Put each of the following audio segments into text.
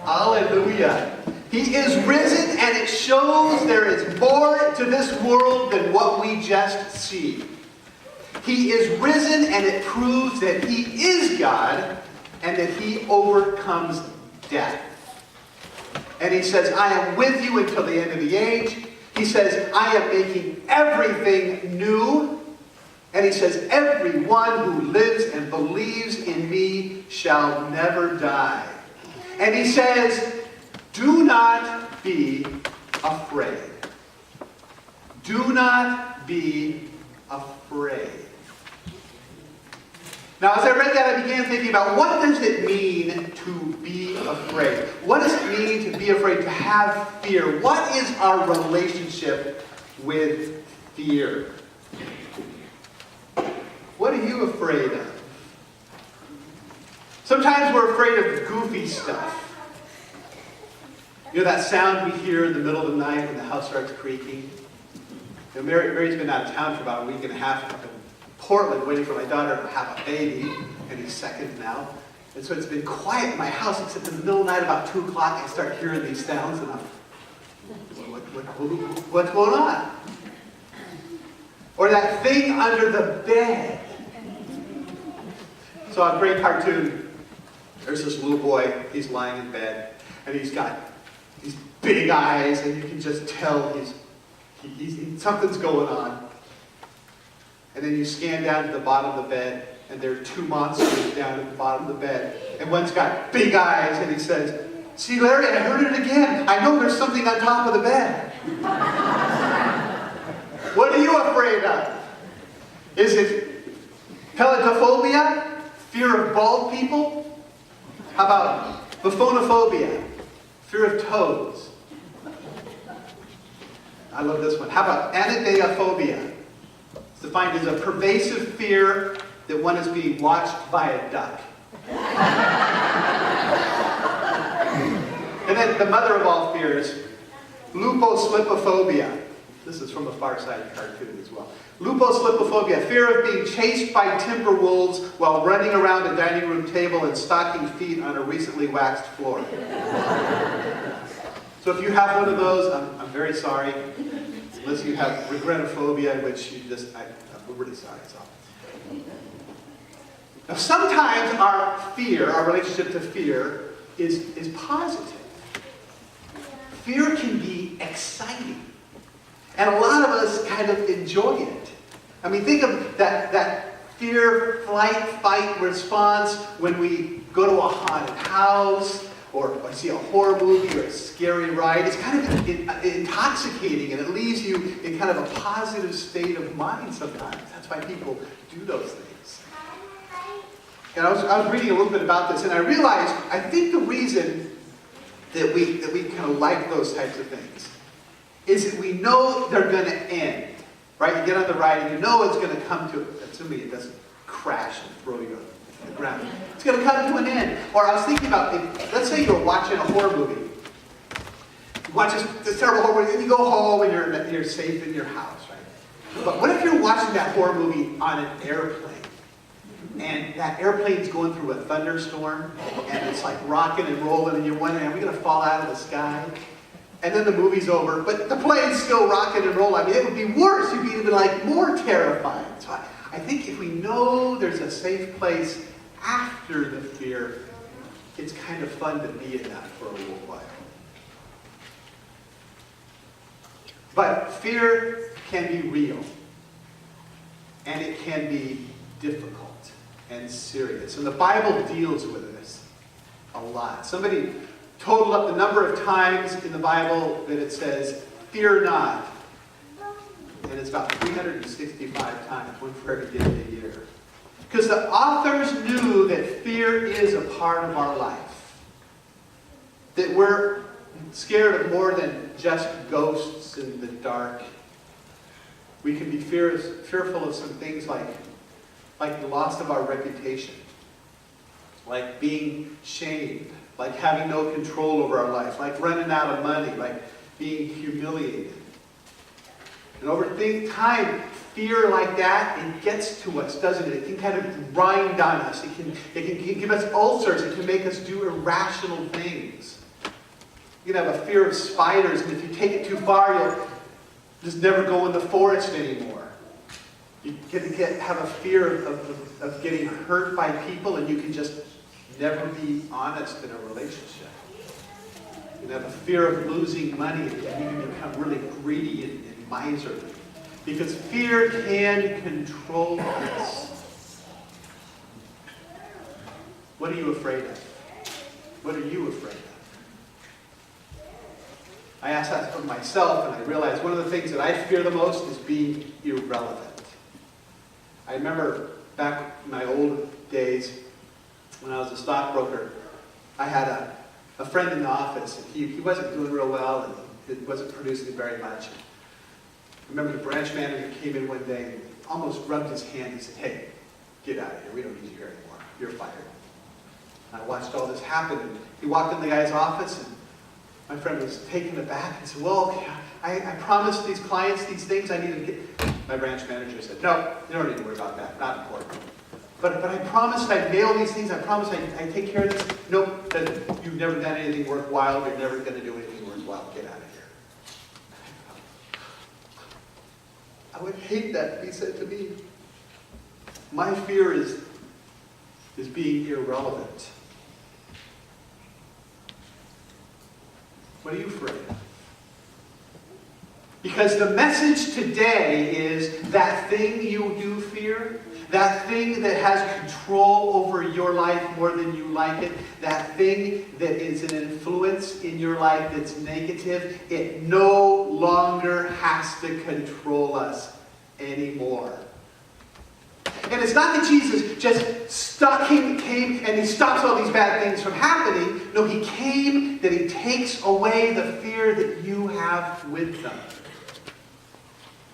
Hallelujah. He is risen, and it shows there is more to this world than what we just see. He is risen, and it proves that He is God and that He overcomes death. And He says, I am with you until the end of the age. He says, I am making everything new. And He says, everyone who lives and believes in me shall never die. And He says, do not be afraid. Do not be afraid. Now, as I read that, I began thinking about what does it mean to be afraid? What does it mean to be afraid, to have fear? What is our relationship with fear? What are you afraid of? Sometimes we're afraid of goofy stuff. You know that sound we hear in the middle of the night when the house starts creaking? You know, Mary's been out of town for about a week and a half up in Portland waiting for my daughter to have a baby, and he's second now. And so it's been quiet in my house, except in the middle of the night about 2 o'clock I start hearing these sounds, and I'm, what's going on? Or that thing under the bed. So a great cartoon. There's this little boy, he's lying in bed, and he's got these big eyes, and you can just tell something's going on. And then you scan down to the bottom of the bed, and there are 2 monsters down at the bottom of the bed. And one's got big eyes, and he says, see, Larry, I heard it again. I know there's something on top of the bed. What are you afraid of? Is it peletophobia? Fear of bald people? How about buphonophobia? Fear of toads? I love this one. How about anidaeophobia? It's defined as a pervasive fear that one is being watched by a duck. And then the mother of all fears, luposlipophobia. This is from a Far Side cartoon as well. Luposlipophobia, fear of being chased by timber wolves while running around a dining room table and stocking feet on a recently waxed floor. So if you have one of those, I'm very sorry. Unless you have regretophobia, which you just, I'm really sorry. So. Now sometimes our fear, our relationship to fear, is positive. Fear can be exciting. And a lot of us kind of enjoy it. I mean, think of that fear, flight, fight response when we go to a haunted house or see a horror movie or a scary ride. It's kind of intoxicating, and it leaves you in kind of a positive state of mind sometimes. That's why people do those things. And I was reading a little bit about this, and I realized, I think the reason that we kind of like those types of things is that we know they're going to end, right? You get on the ride and you know it's going to come to, assuming it doesn't crash and throw you on the ground. It's going to come to an end. Or I was thinking about, let's say you're watching a horror movie. You watch this terrible horror movie, and you go home and you're safe in your house, right? But what if you're watching that horror movie on an airplane? And that airplane's going through a thunderstorm, and it's like rocking and rolling, and you're wondering, are we going to fall out of the sky? And then the movie's over, but the plane's still rocking and rolling. I mean, it would be worse. You'd be even like more terrified. So I think if we know there's a safe place after the fear, it's kind of fun to be in that for a little while. But fear can be real, and it can be difficult and serious. And the Bible deals with this a lot. Somebody totaled up the number of times in the Bible that it says, fear not. And it's about 365 times, one for every day of the year. Because the authors knew that fear is a part of our life. That we're scared of more than just ghosts in the dark. We can be fearful of some things like the loss of our reputation, like being shamed, like having no control over our life, like running out of money, like being humiliated. And over time, fear like that, it gets to us, doesn't it? It can kind of grind on us. It can give us ulcers. It can make us do irrational things. You can have a fear of spiders, and if you take it too far, you'll just never go in the forest anymore. You can have a fear of getting hurt by people, and you can just never be honest in a relationship. You can have a fear of losing money, and you can become really greedy and miserly. Because fear can control us. What are you afraid of? What are you afraid of? I asked that of myself, and I realized one of the things that I fear the most is being irrelevant. I remember back in my old days, when I was a stockbroker, I had a friend in the office, and he wasn't doing real well, and he wasn't producing very much. I remember the branch manager came in one day and almost rubbed his hand and said, "Hey, get out of here. We don't need you here anymore. You're fired." And I watched all this happen, and he walked in the guy's office, and my friend was taken aback and said, "Well, okay, I promised these clients these things I needed to get." My branch manager said, "No, you don't need to worry about that. Not important. But I promised I'd mail these things. I promised I'd take care of this." "Nope, you've never done anything worthwhile. You're never going to do anything worthwhile. Get out of here." I would hate that if he said to me. My fear is being irrelevant. What are you afraid of? Because the message today is that thing you do fear, that thing that has control over your life more than you like it, that thing that is an influence in your life that's negative, it no longer has to control us anymore. And it's not that Jesus just came and he stops all these bad things from happening. No, he came that he takes away the fear that you have with them.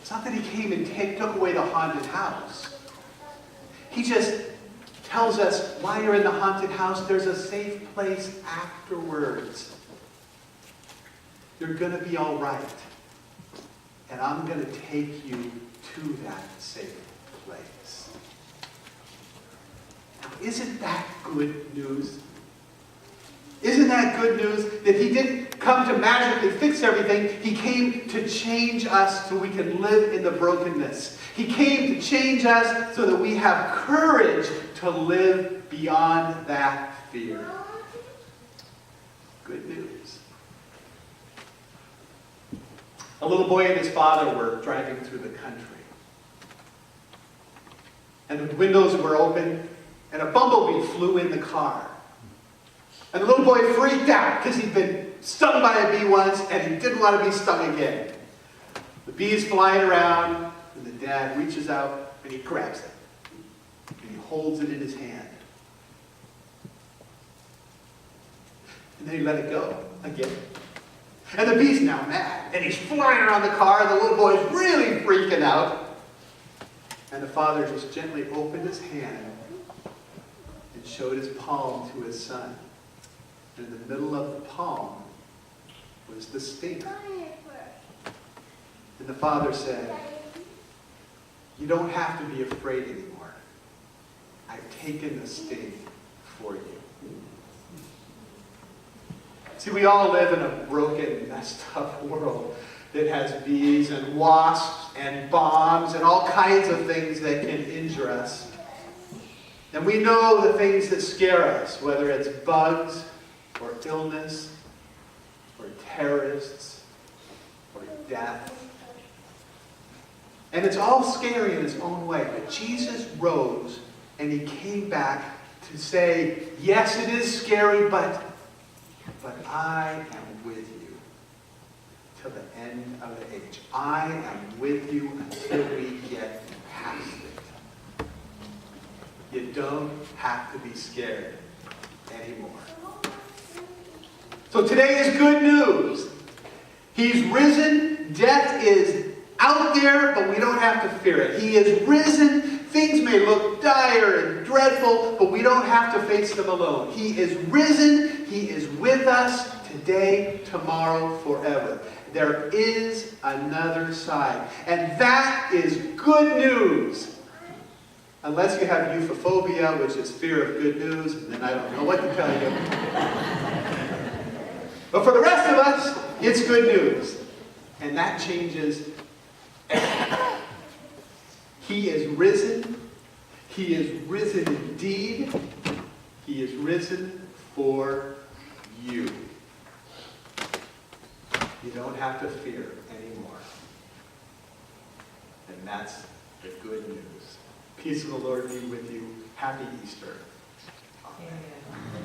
It's not that he came and took away the haunted house. He just tells us while you're in the haunted house, there's a safe place afterwards. You're going to be all right. And I'm going to take you to that safe place. Now, isn't that good news? Isn't that good news that he didn't come to magically fix everything? He came to change us so we can live in the brokenness. He came to change us so that we have courage to live beyond that fear. Good news. A little boy and his father were driving through the country. And the windows were open, and a bumblebee flew in the car. And the little boy freaked out because he'd been stung by a bee once and he didn't want to be stung again. The bee's flying around, and the dad reaches out and he grabs it. And he holds it in his hand. And then he let it go again. And the bee's now mad. And he's flying around the car, and the little boy's really freaking out. And the father just gently opened his hand and showed his palm to his son. And in the middle of the palm was the stinger. And the father said, "You don't have to be afraid anymore. I've taken the sting for you." See, we all live in a broken, messed up world that has bees and wasps and bombs and all kinds of things that can injure us. And we know the things that scare us, whether it's bugs or illness or terrorists or death. And it's all scary in its own way. But Jesus rose and he came back to say, yes, it is scary, but I am with you till the end of the age. I am with you until we get past it. You don't have to be scared anymore. So today is good news. He's risen. Death is out there, but we don't have to fear it. He is risen. Things may look dire and dreadful, but we don't have to face them alone. He is risen. He is with us today, tomorrow, forever. there is another side. And that is good news. Unless you have euphophobia, which is fear of good news, and then I don't know what to tell you. But for the rest of us, it's good news. And that changes everything. He is risen. He is risen indeed. He is risen for you. You don't have to fear anymore. And that's the good news. Peace of the Lord be with you. Happy Easter. Amen.